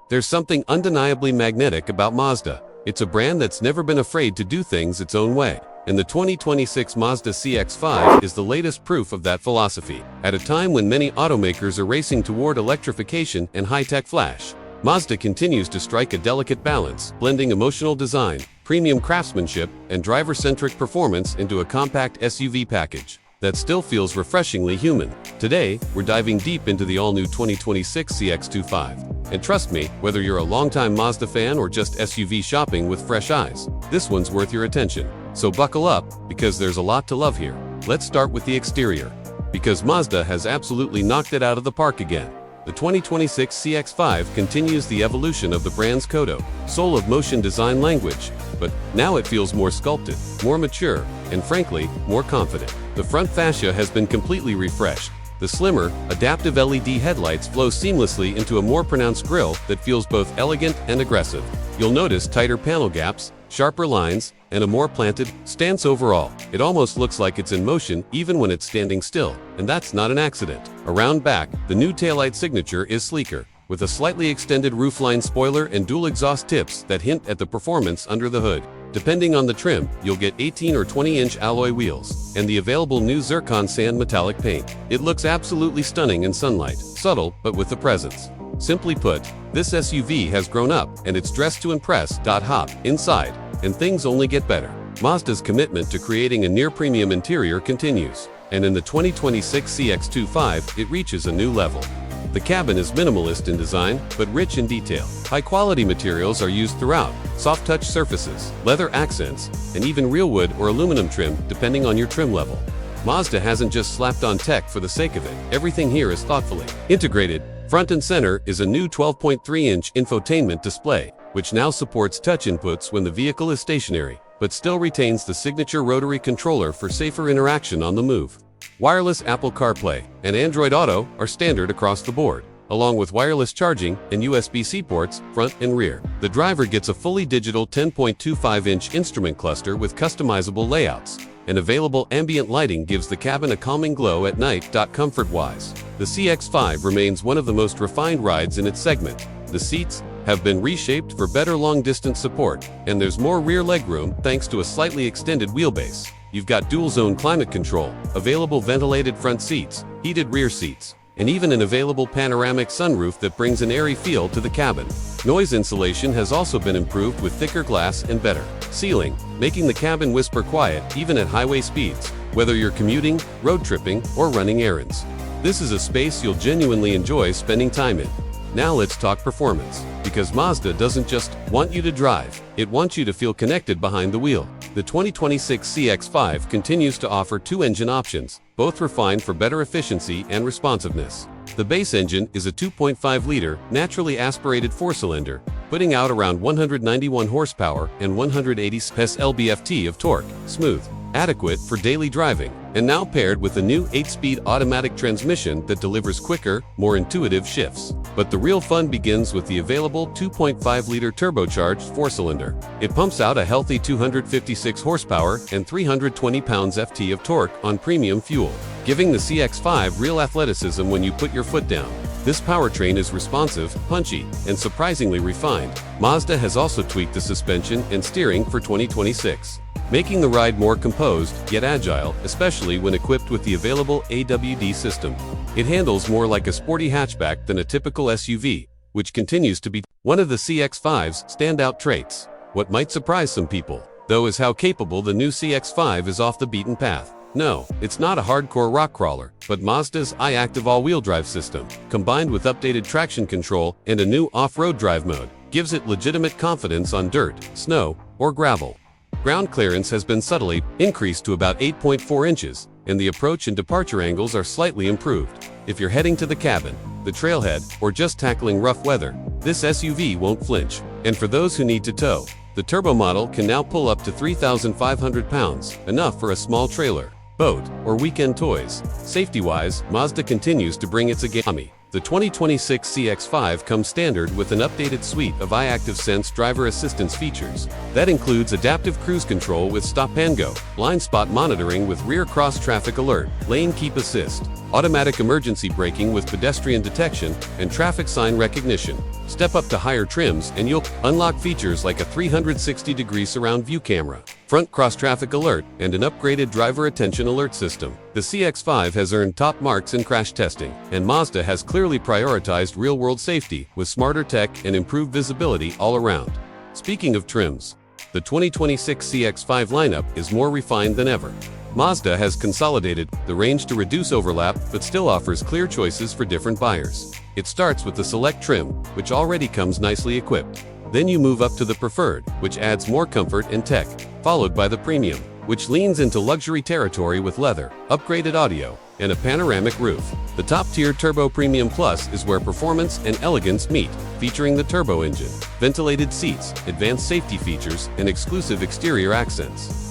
There's something undeniably magnetic about Mazda. It's a brand that's never been afraid to do things its own way. And the 2026 Mazda CX-5 is the latest proof of that philosophy. At a time when many automakers are racing toward electrification and high-tech flash, Mazda continues to strike a delicate balance, blending emotional design, premium craftsmanship, and driver-centric performance into a compact SUV package that still feels refreshingly human. Today, we're diving deep into the all-new 2026 CX-5. And trust me, whether you're a longtime Mazda fan or just SUV shopping with fresh eyes, this one's worth your attention. So buckle up, because there's a lot to love here. Let's start with the exterior, because Mazda has absolutely knocked it out of the park again. The 2026 CX-5 continues the evolution of the brand's KODO, soul of motion design language, but now it feels more sculpted, more mature, and frankly, more confident. The front fascia has been completely refreshed. The slimmer, adaptive LED headlights flow seamlessly into a more pronounced grille that feels both elegant and aggressive. You'll notice tighter panel gaps, sharper lines, and a more planted stance overall. It almost looks like it's in motion even when it's standing still, and that's not an accident. Around back, the new taillight signature is sleeker, with a slightly extended roofline spoiler and dual exhaust tips that hint at the performance under the hood. Depending on the trim, you'll get 18 or 20-inch alloy wheels, and the available new zircon sand metallic paint. It looks absolutely stunning in sunlight, subtle but with a presence. Simply put, this SUV has grown up, and it's dressed to impress. Hop inside, and things only get better. Mazda's commitment to creating a near-premium interior continues, and in the 2026 CX-5, it reaches a new level. The cabin is minimalist in design, but rich in detail. High-quality materials are used throughout: soft-touch surfaces, leather accents, and even real wood or aluminum trim, depending on your trim level. Mazda hasn't just slapped on tech for the sake of it. Everything here is thoughtfully integrated. Front and center is a new 12.3-inch infotainment display, which now supports touch inputs when the vehicle is stationary, but still retains the signature rotary controller for safer interaction on the move. Wireless Apple CarPlay and Android Auto are standard across the board, along with wireless charging and USB-C ports, front and rear. The driver gets a fully digital 10.25-inch instrument cluster with customizable layouts, and available ambient lighting gives the cabin a calming glow at night. Comfort-wise, the CX-5 remains one of the most refined rides in its segment. The seats have been reshaped for better long-distance support, and there's more rear legroom thanks to a slightly extended wheelbase. You've got dual-zone climate control, available ventilated front seats, heated rear seats, and even an available panoramic sunroof that brings an airy feel to the cabin. Noise insulation has also been improved with thicker glass and better sealing, making the cabin whisper quiet even at highway speeds, whether you're commuting, road tripping, or running errands. This is a space you'll genuinely enjoy spending time in. Now let's talk performance, because Mazda doesn't just want you to drive, it wants you to feel connected behind the wheel. The 2026 CX-5 continues to offer two engine options, both refined for better efficiency and responsiveness. The base engine is a 2.5-liter, naturally aspirated four-cylinder, putting out around 191 horsepower and 180 lb-ft of torque, smooth, adequate for daily driving, and now paired with a new 8-speed automatic transmission that delivers quicker, more intuitive shifts. But the real fun begins with the available 2.5-liter turbocharged four-cylinder. It pumps out a healthy 256 horsepower and 320 pounds-ft of torque on premium fuel, giving the CX-5 real athleticism when you put your foot down. This powertrain is responsive, punchy, and surprisingly refined. Mazda has also tweaked the suspension and steering for 2026, making the ride more composed, yet agile, especially when equipped with the available AWD system. It handles more like a sporty hatchback than a typical SUV, which continues to be one of the CX-5's standout traits. What might surprise some people, though, is how capable the new CX-5 is off the beaten path. No, it's not a hardcore rock crawler, but Mazda's i-Active all-wheel drive system, combined with updated traction control and a new off-road drive mode, gives it legitimate confidence on dirt, snow, or gravel. Ground clearance has been subtly increased to about 8.4 inches, and the approach and departure angles are slightly improved. If you're heading to the cabin, the trailhead, or just tackling rough weather, this SUV won't flinch. And for those who need to tow, the turbo model can now pull up to 3,500 pounds, enough for a small trailer, boat, or weekend toys. Safety-wise, Mazda continues to bring its A game. The 2026 CX-5 comes standard with an updated suite of i-Activsense driver assistance features. That includes adaptive cruise control with stop and go, blind spot monitoring with rear cross traffic alert, lane keep assist, automatic emergency braking with pedestrian detection and traffic sign recognition. Step up to higher trims and you'll unlock features like a 360-degree surround view camera, front cross-traffic alert, and an upgraded driver attention alert system. The CX-5 has earned top marks in crash testing, and Mazda has clearly prioritized real-world safety with smarter tech and improved visibility all around. Speaking of trims, the 2026 CX-5 lineup is more refined than ever. Mazda has consolidated the range to reduce overlap but still offers clear choices for different buyers. It starts with the Select trim, which already comes nicely equipped. Then you move up to the Preferred, which adds more comfort and tech, followed by the Premium, which leans into luxury territory with leather, upgraded audio, and a panoramic roof. The top-tier Turbo Premium Plus is where performance and elegance meet, featuring the turbo engine, ventilated seats, advanced safety features, and exclusive exterior accents.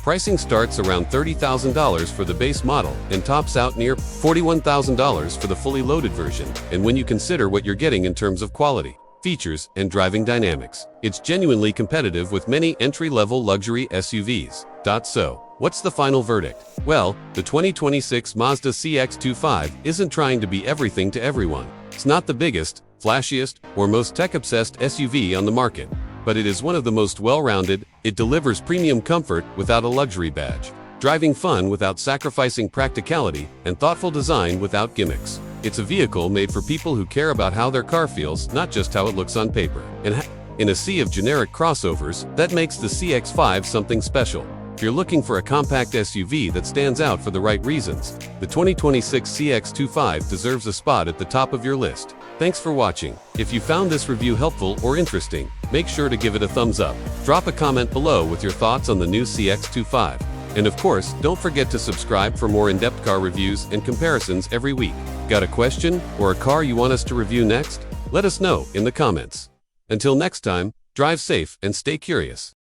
Pricing starts around $30,000 for the base model and tops out near $41,000 for the fully loaded version. And when you consider what you're getting in terms of quality, features, and driving dynamics, it's genuinely competitive with many entry-level luxury SUVs. So, what's the final verdict? Well, the 2026 Mazda CX-5 isn't trying to be everything to everyone. It's not the biggest, flashiest, or most tech-obsessed SUV on the market, but it is one of the most well-rounded. It delivers premium comfort without a luxury badge, driving fun without sacrificing practicality, and thoughtful design without gimmicks. It's a vehicle made for people who care about how their car feels, not just how it looks on paper. And in a sea of generic crossovers, that makes the CX-5 something special. If you're looking for a compact SUV that stands out for the right reasons, the 2026 CX-5 deserves a spot at the top of your list. Thanks for watching. If you found this review helpful or interesting, make sure to give it a thumbs up. Drop a comment below with your thoughts on the new CX-5. And of course, don't forget to subscribe for more in-depth car reviews and comparisons every week. Got a question or a car you want us to review next? Let us know in the comments. Until next time, drive safe and stay curious.